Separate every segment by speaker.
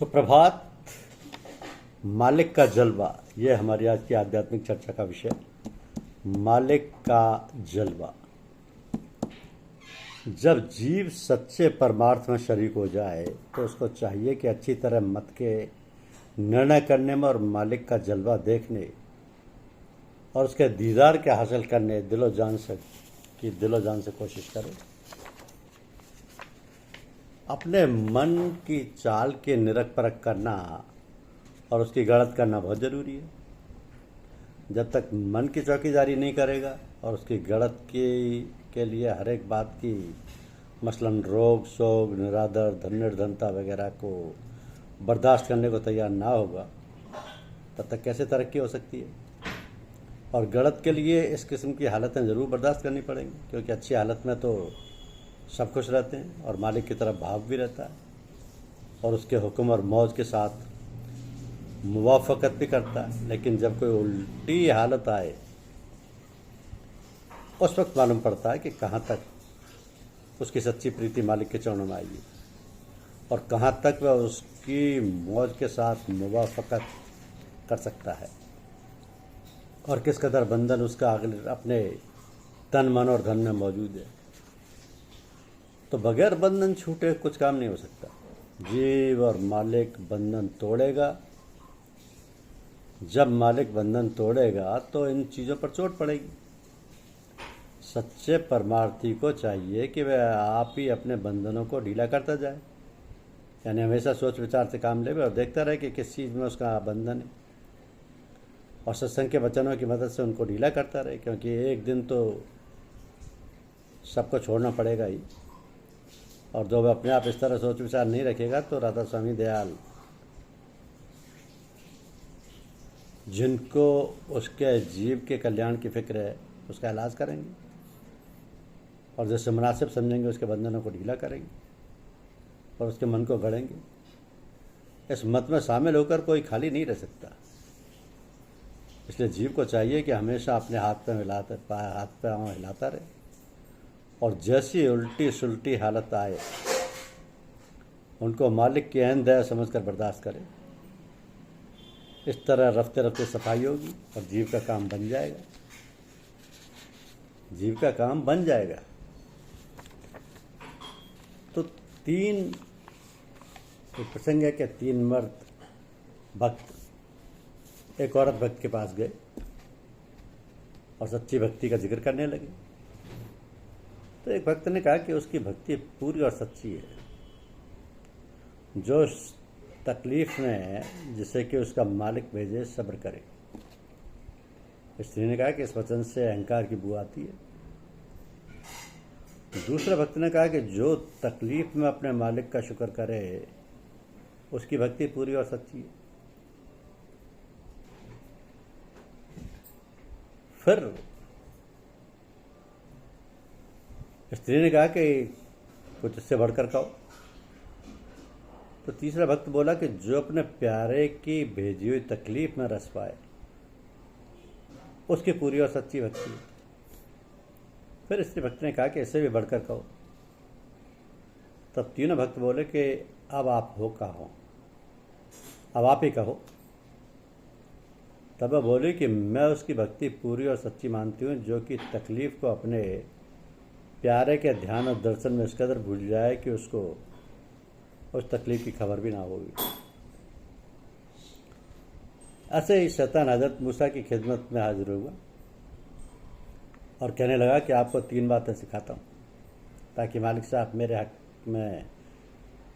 Speaker 1: सुप्रभात। मालिक का जलवा, यह हमारी आज की आध्यात्मिक चर्चा का विषय। मालिक का जलवा। जब जीव सच्चे परमार्थ में शरीक हो जाए तो उसको चाहिए कि अच्छी तरह मत के निर्णय करने में और मालिक का जलवा देखने और उसके दीदार के हासिल करने दिलो जान से कोशिश करे। अपने मन की चाल के निरख परख करना और उसकी गणत करना बहुत ज़रूरी है। जब तक मन की चौकीदारी नहीं करेगा और उसकी गणत के लिए हर एक बात की मसलन रोग शोक निरादर धन निर्धनता वगैरह को बर्दाश्त करने को तैयार ना होगा, तब तक कैसे तरक्की हो सकती है। और गणत के लिए इस किस्म की हालतें ज़रूर बर्दाश्त करनी पड़ेंगी, क्योंकि अच्छी हालत में तो सब खुश रहते हैं और मालिक की तरफ भाव भी रहता है और उसके हुक्म और मौज के साथ मुवाफ़क़त भी करता है। लेकिन जब कोई उल्टी हालत आए उस वक्त मालूम पड़ता है कि कहाँ तक उसकी सच्ची प्रीति मालिक के चरणों में आएगी और कहाँ तक वह उसकी मौज के साथ मुवाफ़क़त कर सकता है और किस कदर बंधन उसका अपने तन मन और धन में मौजूद है। तो बगैर बंधन छूटे कुछ काम नहीं हो सकता। जीव और मालिक बंधन तोड़ेगा। जब मालिक बंधन तोड़ेगा तो इन चीज़ों पर चोट पड़ेगी। सच्चे परमार्थी को चाहिए कि वह आप ही अपने बंधनों को ढीला करता जाए, यानी हमेशा सोच विचार से काम ले और देखता रहे कि किस चीज़ में उसका बंधन है और सत्संग के वचनों की मदद से उनको ढीला करता रहे, क्योंकि एक दिन तो सबको छोड़ना पड़ेगा ही। और जो वह अपने आप इस तरह सोच विचार नहीं रखेगा तो राधा स्वामी दयाल जिनको उसके जीव के कल्याण की फिक्र है उसका इलाज करेंगे और जैसे मुनासिब समझेंगे उसके बंधनों को ढीला करेंगे और उसके मन को गढ़ेंगे। इस मत में शामिल होकर कोई खाली नहीं रह सकता। इसलिए जीव को चाहिए कि हमेशा अपने हाथ पाँव हिलाता रहे और जैसी उल्टी सुलटी हालत आए उनको मालिक की ऐन दया समझकर बर्दाश्त करे। इस तरह रफ्ते रफ्ते सफाई होगी और जीव का काम बन जाएगा। तो तीन प्रसंग है कि तीन मर्द भक्त एक औरत भक्त के पास गए और सच्ची भक्ति का जिक्र करने लगे। तो एक भक्त ने कहा कि उसकी भक्ति पूरी और सच्ची है, जो तकलीफ में है जिसे कि उसका मालिक भेजे सब्र करे। स्त्री ने कहा कि इस वचन से अहंकार की बू आती है। दूसरे भक्त ने कहा कि जो तकलीफ में अपने मालिक का शुक्र करे उसकी भक्ति पूरी और सच्ची है। फिर स्त्री ने कहा कि कुछ इससे बढ़कर कहो। तो तीसरा भक्त बोला कि जो अपने प्यारे की भेजी हुई तकलीफ में रस पाए उसकी पूरी और सच्ची भक्ति है। फिर स्त्री भक्त ने कहा कि इससे भी बढ़कर कहो। तब तीनों भक्त बोले कि अब आप ही कहो। तब वह बोली कि मैं उसकी भक्ति पूरी और सच्ची मानती हूँ जो कि तकलीफ को अपने प्यारे के ध्यान और दर्शन में इस कदर भूल जाए कि उसको उस तकलीफ की खबर भी ना होगी। ऐसे ही शैतान हजरत मूसा की खिदमत में हाजिर हुआ और कहने लगा कि आपको तीन बातें सिखाता हूँ ताकि मालिक साहब मेरे हक में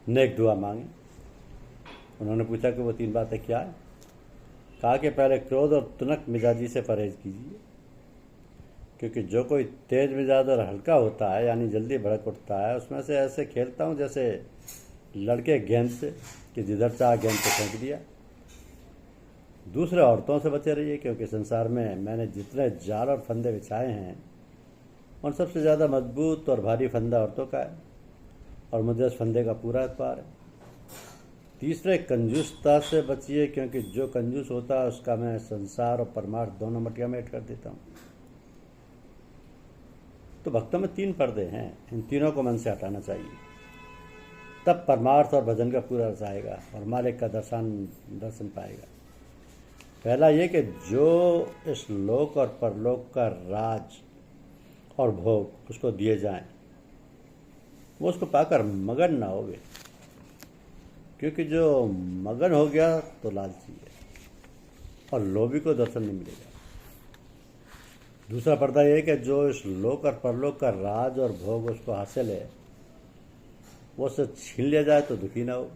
Speaker 1: नेक दुआ मांगे। उन्होंने पूछा कि वो तीन बातें क्या है। कहा कि पहले क्रोध और तुनक मिजाजी से परहेज कीजिए, क्योंकि जो कोई तेज मिजाज और हल्का होता है यानी जल्दी भड़क उठता है उसमें से ऐसे खेलता हूँ जैसे लड़के गेंद से कि जिधर चाह गेंद को फेंक दिया। दूसरे औरतों से बचे रहिए, क्योंकि संसार में मैंने जितने जाल और फंदे बिछाए हैं उन सबसे ज़्यादा मजबूत और भारी फंदा औरतों का है और मुझे उस फंदे का पूरा एतबार है। तीसरे कंजूसता से बचिए, क्योंकि जो कंजूस होता है उसका मैं संसार और परमार्थ दोनों मटिया में ऐड कर देता हूँ। तो भक्तों में तीन पर्दे हैं, इन तीनों को मन से हटाना चाहिए। तब परमार्थ और भजन का पूरा रस आएगा और मालिक का दर्शन पाएगा। पहला ये कि जो इस लोक और परलोक का राज और भोग उसको दिए जाएं, वो उसको पाकर मगन ना होवे, क्योंकि जो मगन हो गया तो लालची है और लोभी को दर्शन नहीं मिलेगा। दूसरा पर्दा यह कि जो इस लोक और परलोक का राज और भोग उसको हासिल है, वो उससे छीन लिया जाए तो दुखी ना हो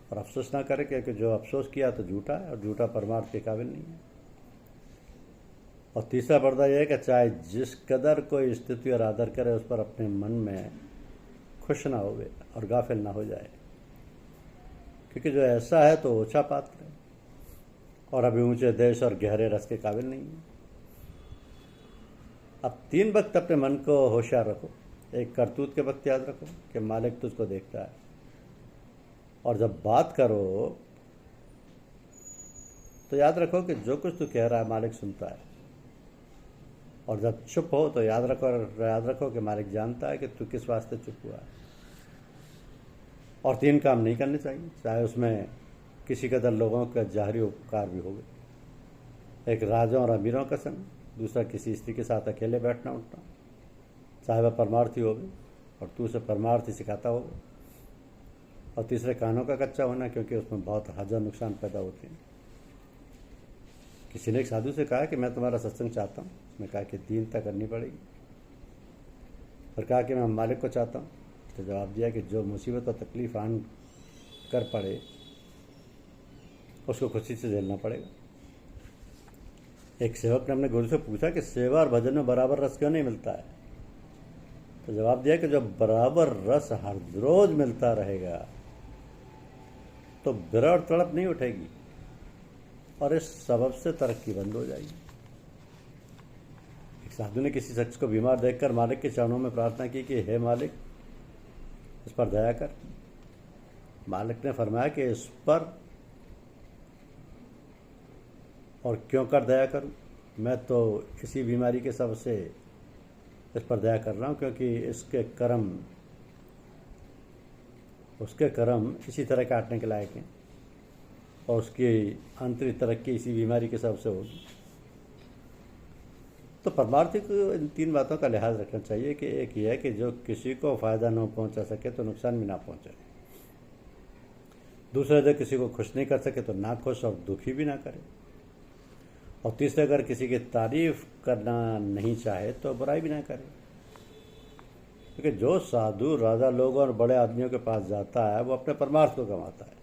Speaker 1: और अफसोस ना करे, क्योंकि जो अफसोस किया तो झूठा है और झूठा परमार्थ के काबिल नहीं है। और तीसरा पर्दा यह है कि चाहे जिस कदर कोई स्थिति और आदर करे, उस पर अपने मन में खुश ना होवे और गाफिल ना हो जाए, क्योंकि जो ऐसा है तो ऊंचा पात्र है और अभी ऊंचे देश और गहरे रस के काबिल नहीं है। अब 3 वक्त अपने मन को होशियार रखो। एक, करतूत के वक्त याद रखो कि मालिक तुझको देखता है, और जब बात करो तो याद रखो कि जो कुछ तू कह रहा है मालिक सुनता है, और जब चुप हो तो याद रखो कि मालिक जानता है कि तू किस वास्ते चुप हुआ है। और 3 काम नहीं करने चाहिए, चाहे उसमें किसी कदर लोगों का जाहरी उपकार भी हो गए। एक, राजों और अमीरों का संग। दूसरा, किसी स्त्री के साथ अकेले बैठना उठना, चाहे वह परमार्थी हो और तू उसे परमार्थी सिखाता हो। और तीसरे, कानों का कच्चा होना, क्योंकि उसमें बहुत हजार नुकसान पैदा होते हैं। किसी ने एक साधु से कहा कि मैं तुम्हारा सत्संग चाहता हूँ। उसने कहा कि दीनता करनी पड़ेगी। और कहा कि मैं मालिक को चाहता हूँ। तो जवाब दिया कि जो मुसीबत और तकलीफ आन कर पड़े उसको खुशी से झेलना पड़ेगा। एक सेवक ने अपने गुरु से पूछा कि सेवा और भजन में बराबर रस क्यों नहीं मिलता है। तो जवाब दिया कि जब बराबर रस हर रोज मिलता रहेगा तो विरह और तड़प नहीं उठेगी और इस सबब से तरक्की बंद हो जाएगी। एक साधु ने किसी शख्स को बीमार देखकर मालिक के चरणों में प्रार्थना की कि हे मालिक, इस पर दया कर। मालिक ने फरमाया कि इस पर और क्यों कर दया करूं, मैं तो इसी बीमारी के सबब से इस पर दया कर रहा हूं, क्योंकि उसके कर्म इसी तरह काटने के लायक हैं और उसकी आंतरिक तरक्की इसी बीमारी के सबब से होगी। तो परमार्थी को इन 3 बातों का लिहाज रखना चाहिए कि एक यह है कि जो किसी को फ़ायदा न पहुंचा सके तो नुकसान भी ना पहुंचाए। दूसरा, जो किसी को खुश नहीं कर सके तो ना खुश और दुखी भी ना करे। और तीसरे, अगर किसी की तारीफ करना नहीं चाहे तो बुराई भी ना करे, क्योंकि जो साधु राजा लोगों और बड़े आदमियों के पास जाता है वो अपने परमार्थ को कमाता है,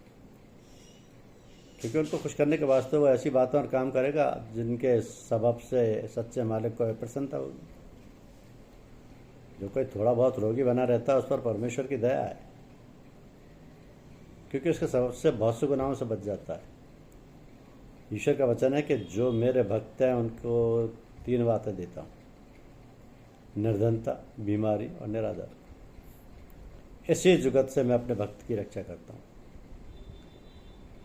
Speaker 1: क्योंकि उनको खुश करने के वास्ते वो ऐसी बातों और काम करेगा जिनके सबब से सच्चे मालिक को प्रसन्नता होगी। जो कोई थोड़ा बहुत रोगी बना रहता है उस पर परमेश्वर की दया है, क्योंकि उसके सबब से बहुत से गुनाहों से बच जाता है। ईश्वर का वचन है कि जो मेरे भक्त हैं उनको 3 बातें देता हूँ, निर्धनता, बीमारी और निराधार। इसी जुगत से मैं अपने भक्त की रक्षा करता हूँ।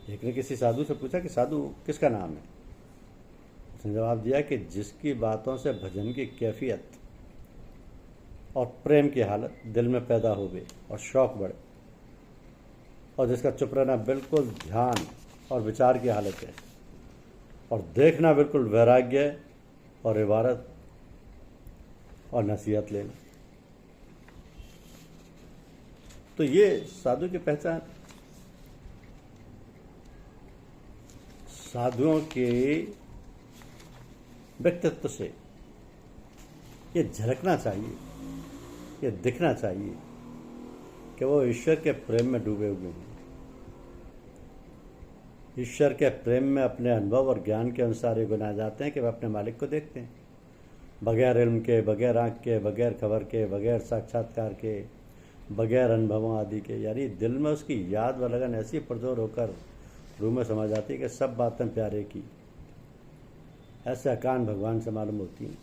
Speaker 1: एक ने किसी साधु से पूछा कि साधु किसका नाम है। उसने जवाब दिया कि जिसकी बातों से भजन की कैफियत और प्रेम की हालत दिल में पैदा हो गई और शौक बढ़े, और जिसका चुप रहना बिल्कुल ध्यान और विचार की हालत है, और देखना बिल्कुल वैराग्य और इबारत और नसीहत लेना। तो ये साधु की पहचान। साधुओं के व्यक्तित्व से ये झलकना चाहिए, ये दिखना चाहिए कि वो ईश्वर के प्रेम में डूबे हुए हैं। ईश्वर के प्रेम में अपने अनुभव और ज्ञान के अनुसार ये गुनाह जाते हैं कि वह अपने मालिक को देखते हैं, बगैर इल्म के, बगैर आँख के, बगैर खबर के, बगैर साक्षात्कार के, बगैर अनुभवों आदि के। यानी दिल में उसकी याद व लगन ऐसी पुरजोर होकर रूह में समा जाती है कि सब बातें प्यारे की ऐसे अकान भगवान से मालूम होती हैं।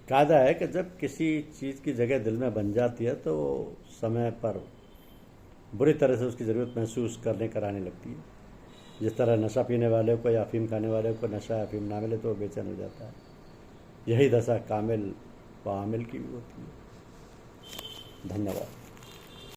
Speaker 1: कायदा है कि जब किसी चीज़ की जगह दिल में बन जाती है तो समय पर बुरी तरह से उसकी ज़रूरत महसूस करने कराने लगती है। जिस तरह नशा पीने वाले को या अफीम खाने वाले को नशा या अफीम ना मिले तो वो बेचैन हो जाता है, यही दशा कामिल व आमिल की भी होती है। धन्यवाद।